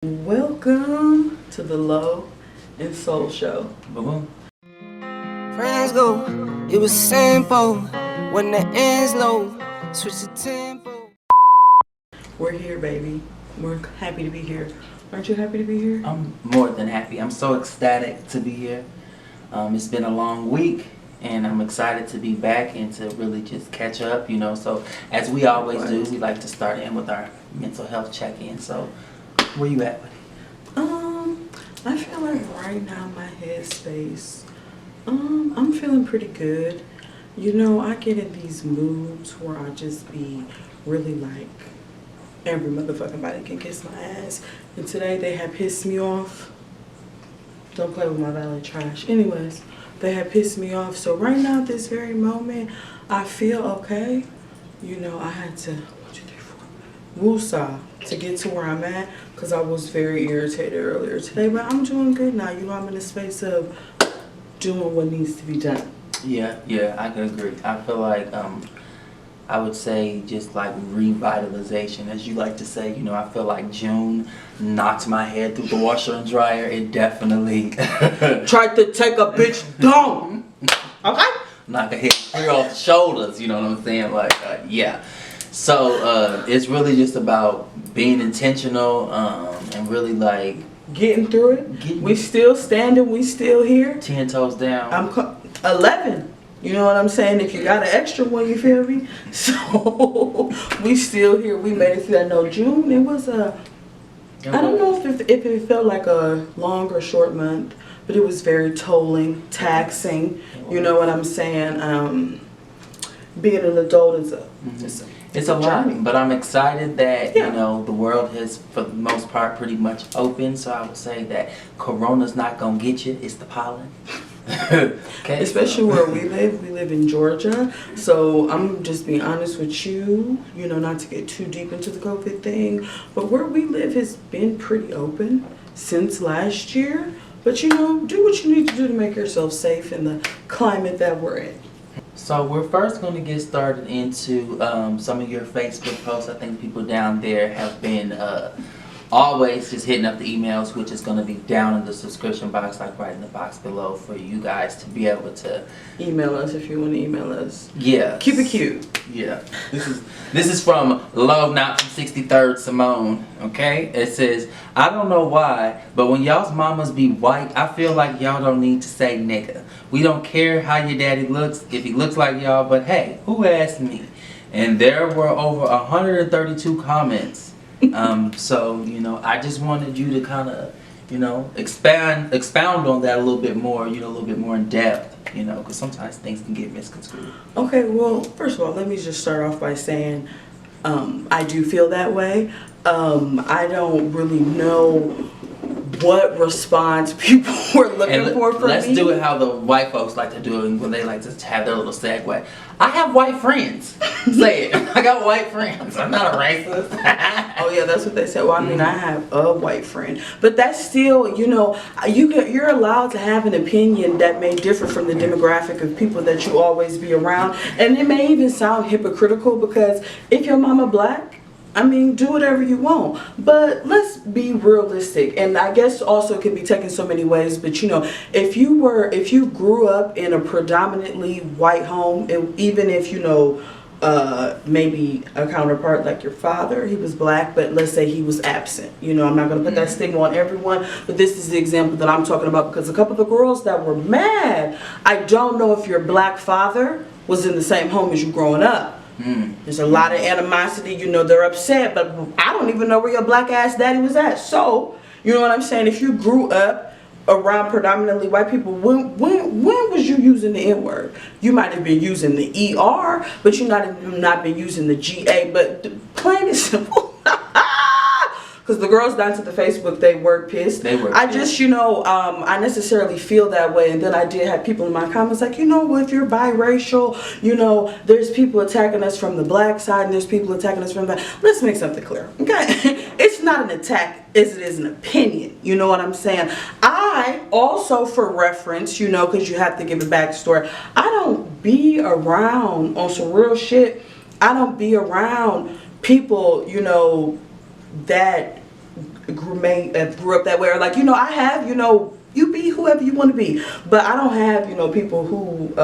Welcome to the Low and Soul Show. Boom. Friends go, it was simple. When the ends low, switch the tempo. We're here, baby. We're happy to be here. Aren't you happy to be here? I'm more than happy. I'm so ecstatic to be here. It's been a long week, and I'm excited to be back and to really just catch up, So, as we always do, we like to start in with our mental health check-in. So, where you at, buddy? I feel like right now my headspace, I'm feeling pretty good. I get in these moods where I just be really like, every motherfucking body can kiss my ass. And today they have pissed me off. Don't play with my valet trash. Anyways, they have pissed me off. So right now, at this very moment, I feel okay. I had to, woosah to get to where I'm at because I was very irritated earlier today. But I'm doing good now. I'm in a space of doing what needs to be done. Yeah, I can agree. I feel like I would say just like revitalization, as you like to say. I feel like June knocked my head through the washer and dryer. It definitely tried to take a bitch down. Okay? Knock a head clear off the shoulders. You know what I'm saying? Like, yeah. So it's really just about being intentional and really like getting through it. We still standing. We still here. 10 toes down. I'm 11. You know what I'm saying? If you got an extra one, you feel me? So we still here. We made it through that. No, June. It was I don't know if it felt like a long or short month, but it was very tolling, taxing. You know what I'm saying? Being an adult is it's a lot, but I'm excited that the world has, for the most part, pretty much open. So I would say that Corona's not gonna get you. It's the pollen. Okay, especially where we live in Georgia. So I'm just being honest with you, not to get too deep into the COVID thing, but where we live has been pretty open since last year. But do what you need to do to make yourself safe in the climate that we're in. So we're first going to get started into some of your Facebook posts. I think people down there have been always just hitting up the emails, which is going to be down in the subscription box, like right in the box below, for you guys to be able to email us if you want to email us. Yeah. Keep it cute. Yeah. This is from Love Not from 63rd Simone. Okay? It says, I don't know why, but when y'all's mamas be white, I feel like y'all don't need to say nigga. We don't care how your daddy looks, if he looks like y'all, but hey, who asked me? And there were over 132 comments. So, I just wanted you to kind of, expound on that a little bit more, a little bit more in depth, because sometimes things can get misconstrued. Okay, well, first of all, let me just start off by saying I do feel that way. I don't really know what response people were looking for from me. Let's do it how the white folks like to do it when they like to have their little segue. I have white friends. Say it. I got white friends. I'm not a racist. Oh yeah, that's what they said. Well, I mean, I have a white friend, but that's still, you're allowed to have an opinion that may differ from the demographic of people that you always be around, and it may even sound hypocritical because if your mama black, I mean, do whatever you want, but let's be realistic. And I guess also it could be taken so many ways, but if you grew up in a predominantly white home, and even if maybe a counterpart like your father, he was black, but let's say he was absent. I'm not going to put that stigma on everyone, but this is the example that I'm talking about because a couple of the girls that were mad, I don't know if your black father was in the same home as you growing up. There's a lot of animosity, they're upset, but I don't even know where your black ass daddy was at. So, you know what I'm saying? If you grew up around predominantly white people, when was you using the N-word? You might have been using the ER, but you not been using the GA, but plain and simple. Because the girls down to the Facebook, they were pissed. I just, I necessarily feel that way. And then I did have people in my comments like, well, if you're biracial, there's people attacking us from the black side and there's people attacking us from the... Let's make something clear, okay? It's not an attack as it is an opinion. You know what I'm saying? I also, for reference, because you have to give a backstory, I don't be around, on some real shit, I don't be around people, that grew up that way, or like, you know, I have, you know, you be whoever you want to be, but I don't have, you know, people who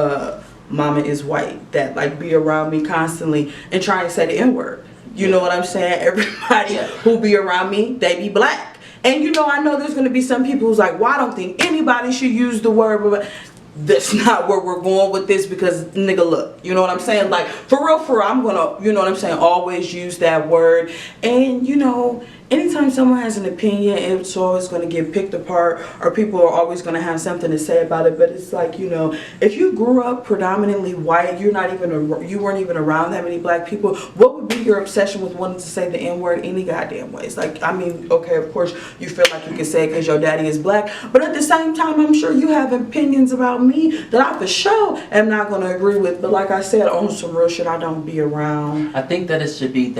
mama is white that like be around me constantly and try and say the N-word. You know what I'm saying? Everybody who be around me, they be black. And you know, I know there's going to be some people who's like, well, I don't think anybody should use the word, but that's not where we're going with this, because nigga, look, you know what I'm saying? Like, for real, I'm gonna, you know what I'm saying, always use that word. And you know, anytime someone has an opinion, it's always going to get picked apart, or people are always going to have something to say about it. But it's like, you know, if you grew up predominantly white, you weren't even around that many black people, what would be your obsession with wanting to say the N-word any goddamn ways? Like, I mean, okay, of course you feel like you can say it because your daddy is black, but at the same time, I'm sure you have opinions about me that I for sure am not going to agree with. But like I said, on some real shit, I don't be around. I think that it should be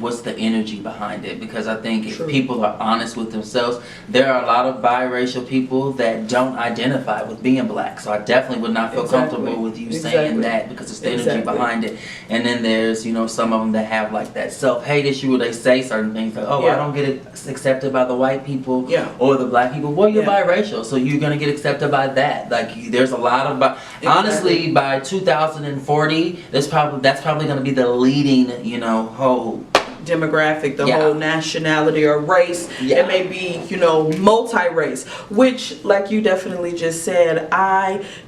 what's the energy behind it, because I think if people are honest with themselves, there are a lot of biracial people that don't identify with being black. So I definitely would not feel comfortable with you saying that, because it's the energy behind it. And then there's, you know, some of them that have like that self-hate issue where they say certain things like, oh, I don't get it accepted by the white people or the black people. Well, you're biracial, so you're going to get accepted by that. Like, there's a lot of, honestly, by 2040, that's probably going to be the leading, you know, whole demographic, the whole nationality or race. It may be, you know, multi-race, which, like you definitely just said,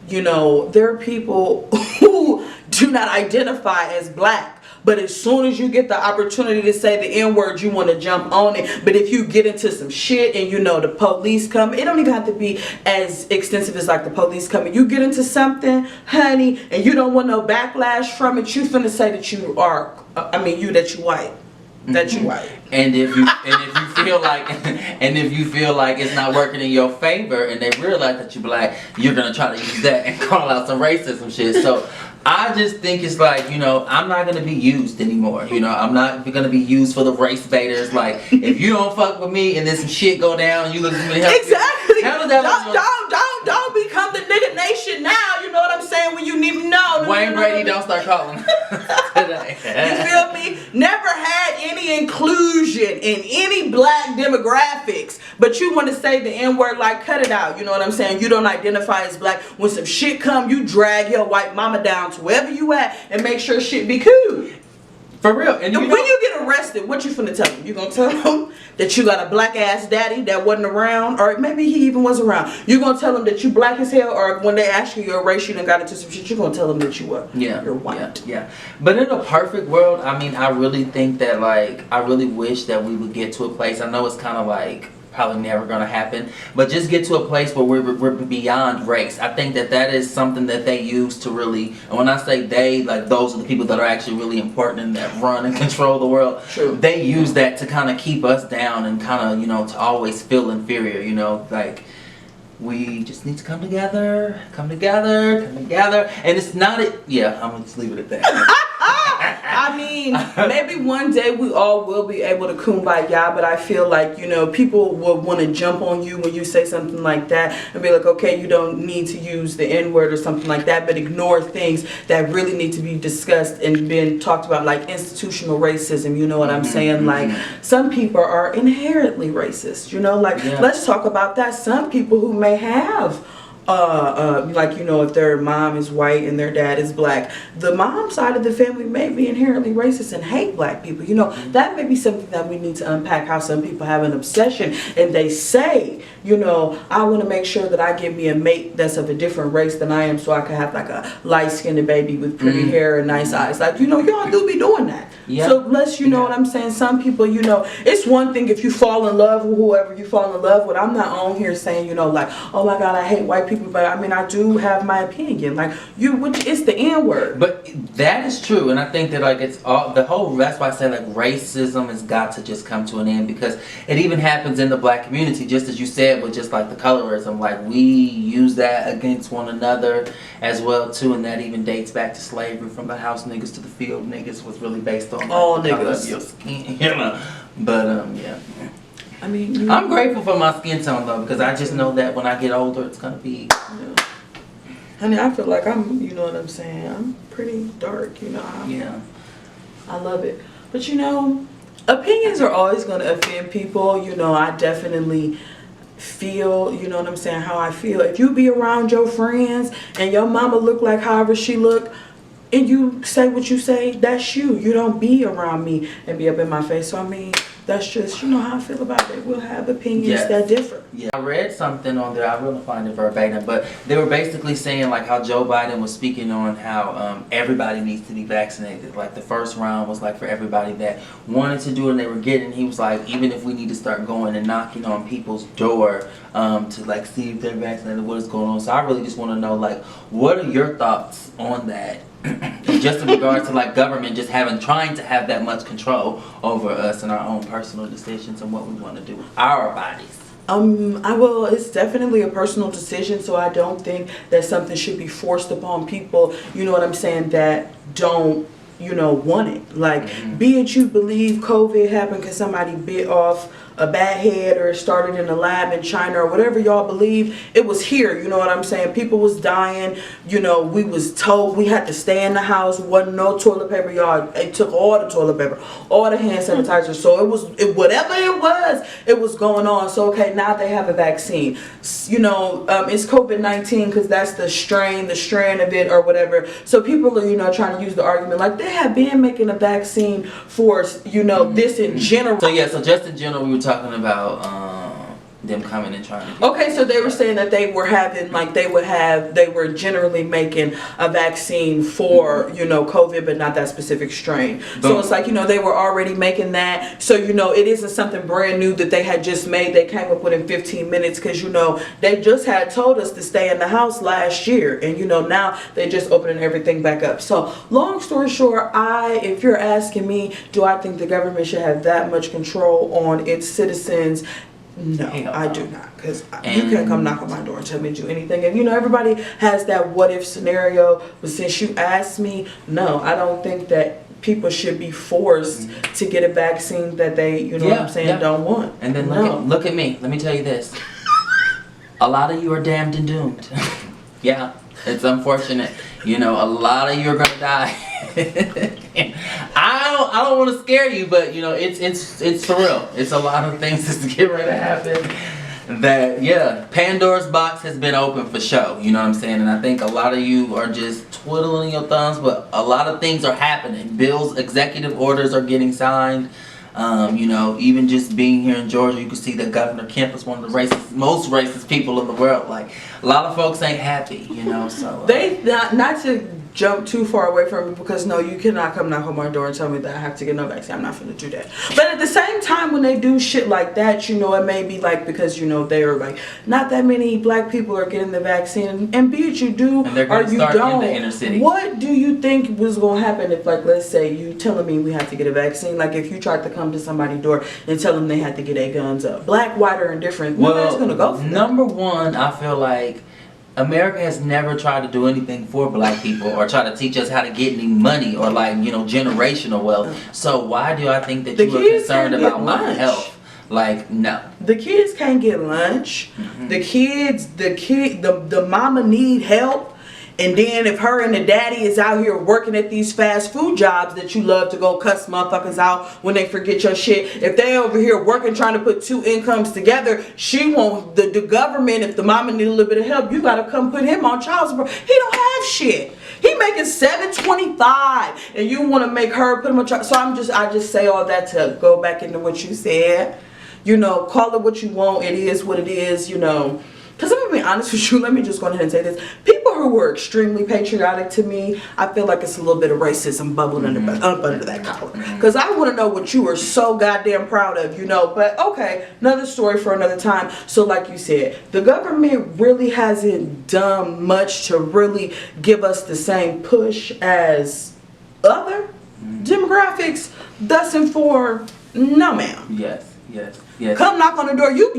you know, there are people who do not identify as black, but as soon as you get the opportunity to say the N-word, you want to jump on it. But if you get into some shit and, you know, the police come, it don't even have to be as extensive as like the police coming. You get into something, honey, and you don't want no backlash from it, you finna say that you are, that you white. That you white. And if you feel like it's not working in your favor, and they realize that you black, you're gonna try to use that and call out some racism shit. So I just think it's like, you know, I'm not gonna be used anymore. You know, I'm not gonna be used for the race baiters. Like, if you don't fuck with me and then some shit go down, you look at me. Exactly. Don't become the nigga nation now. You know what I'm saying? When you need no. Wayne Brady, don't start calling today. You feel me? Never had any inclusion in any black demographics, but you want to say the N-word, like, cut it out. You know what I'm saying? You don't identify as black. When some shit come, you drag your white mama down to wherever you at and make sure shit be cool. For real. And when you get arrested, what you finna tell them? You gonna tell them that you got a black ass daddy that wasn't around, or maybe he even was around. You gonna tell them that you black as hell, or when they ask you your race, you done got into some shit, you gonna tell them that you were. You're white. Yeah. But in a perfect world, I mean, I really think that, like, I really wish that we would get to a place. I know it's kind of like probably never gonna happen, but just get to a place where we're beyond race. I think that is something that they use to really, and when I say they, like, those are the people that are actually really important and that run and control the world. True. They use that to kind of keep us down and kind of, you know, to always feel inferior, you know, like, we just need to come together, and it's not I'm gonna just leave it at that. I mean, maybe one day we all will be able to kumbaya, but I feel like, you know, people will want to jump on you when you say something like that and be like, okay, you don't need to use the N-word or something like that, but ignore things that really need to be discussed and been talked about, like institutional racism, you know what I'm saying? Like, some people are inherently racist, you know, like, let's talk about that. Some people who may have like, you know, if their mom is white and their dad is black, the mom side of the family may be inherently racist and hate black people. You know, that may be something that we need to unpack, how some people have an obsession and they say, you know, I want to make sure that I get me a mate that's of a different race than I am, so I can have like a light-skinned baby with pretty hair and nice eyes. Like, you know, y'all do be doing that. So let's, you know what I'm saying, some people, you know, it's one thing if you fall in love with whoever you fall in love with. I'm not on here saying, you know, like, oh my God, I hate white people, but I mean, I do have my opinion. Like, it's the N-word. But that is true, and I think that, like, it's all that's why I say, like, racism has got to just come to an end, because it even happens in the black community, just as you said, with just like the colorism. Like, we use that against one another as well too, and that even dates back to slavery. From the house niggas to the field niggas was really based on, like, all the color niggas of your skin, you know. But I mean, I'm grateful for my skin tone though, because I just know that when I get older, it's gonna be. Honey, I feel like I'm, you know what I'm saying, I'm pretty dark, you know. I love it. But, you know, Opinions are always going to offend people. You know, I definitely feel, you know what I'm saying, how I feel. If you be around your friends and your mama look like however she look, and you say what you say, that's you. You don't be around me and be up in my face. So I mean, that's just, you know how I feel about it. We'll have opinions that differ. Yeah, I read something on there. I wouldn't find it verbatim, but they were basically saying like how Joe Biden was speaking on how everybody needs to be vaccinated. Like the first round was like for everybody that wanted to do it and they were getting. He was like, even if we need to start going and knocking on people's door to like see if they're vaccinated, what is going on. So I really just want to know like, what are your thoughts on that? Just in regards to like government just trying to have that much control over us and our own personal decisions and what we want to do with our bodies. It's definitely a personal decision, so I don't think that something should be forced upon people, you know what I'm saying, that don't, you know, want it. Like, be it you believe COVID happened because somebody bit off a bad head or it started in a lab in China or whatever y'all believe, it was here, you know what I'm saying? People was dying, you know, we was told we had to stay in the house, wasn't no toilet paper, y'all. They took all the toilet paper, all the hand sanitizer, so whatever it was going on. So okay, now they have a vaccine, you know, it's COVID-19 because that's the strand of it or whatever. So people are, you know, trying to use the argument like they have been making a vaccine for, you know, this in general. So yeah, so just in general, we were talking about them coming and trying to okay, so they were saying that they were having, like, they were generally making a vaccine for, you know, COVID, but not that specific strain. So it's like, you know, they were already making that. So, you know, it isn't something brand new that they had just made. They came up with in 15 minutes because, you know, they just had told us to stay in the house last year. And, you know, now they just opening everything back up. So long story short, if you're asking me, do I think the government should have that much control on its citizens? No, I do not, because you can't come knock on my door and tell me to do anything. And you know, everybody has that what if scenario, but since you asked me, no, I don't think that people should be forced to get a vaccine that they, you know what I'm saying, don't want. And then look at me. Let me tell you this. A lot of you are damned and doomed. Yeah, it's unfortunate. You know, a lot of you are gonna die. I don't want to scare you, but you know, it's for real. It's a lot of things that's getting ready to happen. That Pandora's box has been open for show. You know what I'm saying? And I think a lot of you are just twiddling your thumbs, but a lot of things are happening. Bills, executive orders are getting signed. You know, even just being here in Georgia, you can see that Governor Kemp is one of the most racist people in the world. Like, a lot of folks ain't happy, you know, so. They, not to jump too far away from it, because no, you cannot come knock on my door and tell me that I have to get no vaccine. I'm not going to do that. But at the same time, when they do shit like that, you know, it may be like, because, you know, they're like, not that many black people are getting the vaccine, and be it you do and they're or you don't. In the inner city. What do you think was going to happen if, like, let's say you telling me we have to get a vaccine, like if you tried to come to somebody's door and tell them they had to get their guns up, black, white, or indifferent, nobody's going to go for that. Number one, I feel like America has never tried to do anything for black people or try to teach us how to get any money or, like, you know, generational wealth. So why do I think that you are concerned about my health? Like, no. The kids can't get lunch. The mama need help. And then if her and the daddy is out here working at these fast food jobs that you love to go cuss motherfuckers out when they forget your shit, if they over here working trying to put two incomes together, she won't, the government, if the mama need a little bit of help, you gotta come put him on child support. He don't have shit. He making $725 and you want to make her put him on child. So I just say all that to go back into what you said. You know, call it what you want. It is what it is, you know. Because I'm going to be honest with you, let me just go ahead and say this. People who were extremely patriotic to me, I feel like it's a little bit of racism bubbling under that collar. Because I want to know what you were so goddamn proud of, you know. But okay, another story for another time. So like you said, the government really hasn't done much to really give us the same push as other demographics. Thus and for, no ma'am. Yes. Come knock on the door. You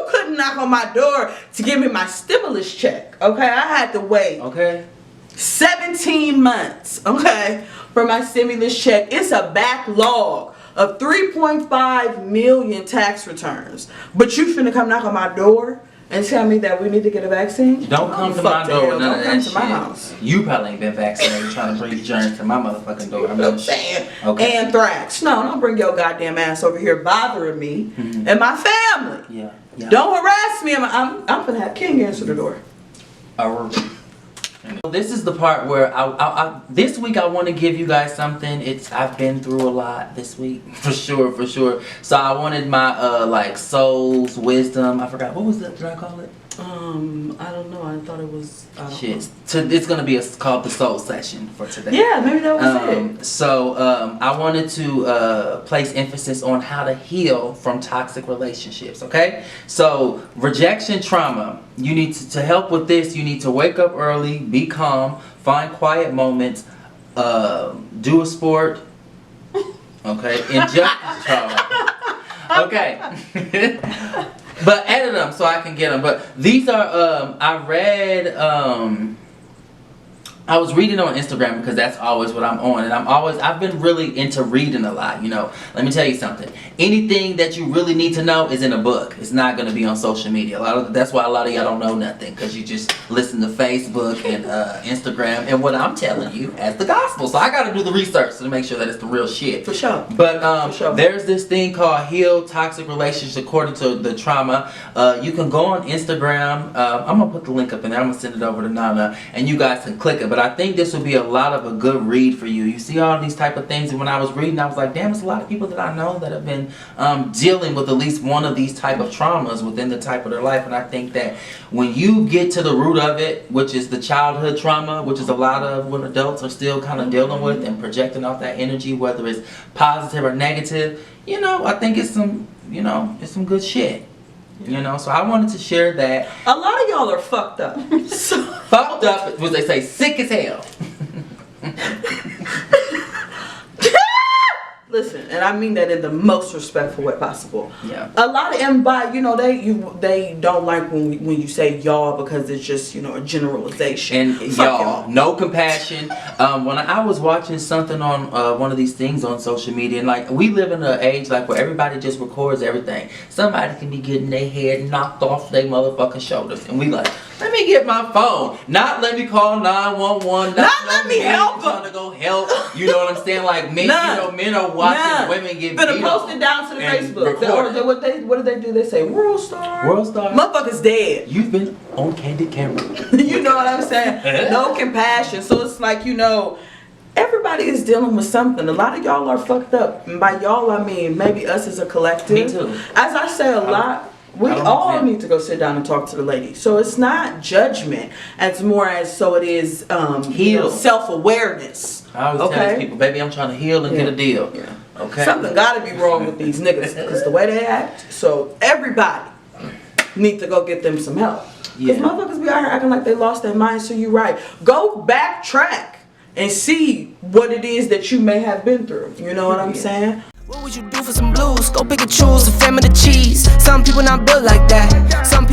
couldn't knock on my door to give me my stimulus check. Okay, I had to wait. Okay. 17 months. Okay, for my stimulus check. It's a backlog of 3.5 million tax returns. But you finna come knock on my door and tell me that we need to get a vaccine? Don't come to my door. None of that Don't come shit. to my house. You probably ain't been vaccinated trying to bring germs to my motherfucking door. You know what I'm saying? Okay. Anthrax. No, don't bring your goddamn ass over here bothering me and my family. Yeah. Don't harass me. I'm gonna have King answer the door. This is the part where I this week I want to give you guys something. I've been through a lot this week for sure. So I wanted my like soul's wisdom. I forgot what was that? Did I call it? I don't know. I thought it was. Shit. It's gonna be called the soul session for today. Yeah, maybe that was it. So I wanted to place emphasis on how to heal from toxic relationships. Okay. So rejection trauma. You need to help with this. You need to wake up early, be calm, find quiet moments, do a sport. Okay. Injustice trauma. Okay. But edit them so I can get them. But these are, I read, I was reading on Instagram because that's always what I'm on. And I've been really into reading a lot, you know. Let me tell you something. Anything that you really need to know is in a book. It's not going to be on social media. That's why a lot of y'all don't know nothing. Because you just listen to Facebook and Instagram and what I'm telling you as the gospel. So I got to do the research to make sure that it's the real shit. For sure. But there's this thing called Heal Toxic Relationships according to the trauma. You can go on Instagram. I'm going to put the link up in there. I'm going to send it over to Nana. And you guys can click it. But I think this would be a lot of a good read for you. You see all these type of things, and when I was reading, I was like, damn, there's a lot of people that I know that have been dealing with at least one of these type of traumas within the type of their life. And I think that when you get to the root of it, which is the childhood trauma, which is a lot of what adults are still kind of dealing with and projecting off that energy, whether it's positive or negative, you know, I think it's some, you know, it's some good shit. You know, so I wanted to share that. A lot of y'all are fucked up. Fucked up, what they say, sick as hell. Listen, and I mean that in the most respectful way possible. Yeah. A lot of everybody, you know, they don't like when you say y'all because it's just, you know, a generalization. And y'all, no compassion. When I was watching something on one of these things on social media, and like we live in an age like where everybody just records everything. Somebody can be getting their head knocked off their motherfucking shoulders, and we like, let me get my phone. Not let me call 911. Not let me help trying to go help. You know what I'm saying? Like men, you know, men are watching women get beat post it down to the Facebook. What did they do? They say World Star. World Star. Motherfucker's dead. You've been on candid camera. You know what I'm saying? No compassion. So it's like, you know, everybody is dealing with something. A lot of y'all are fucked up. And by y'all, I mean maybe us as a collective. Me too. As I say a lot, we all need to go sit down and talk to the lady. So it's not judgment as more as so it is heal, self-awareness. I always tell people, baby, I'm trying to heal and get a deal. Yeah. Okay. Something gotta be wrong with these niggas because the way they act. So everybody need to go get them some help. Because motherfuckers be out here acting like they lost their mind. So you're right. Go backtrack and see what it is that you may have been through. You know what I'm saying? What would you do for some blues? Go pick and choose, a family cheese. Some people not built like that. Some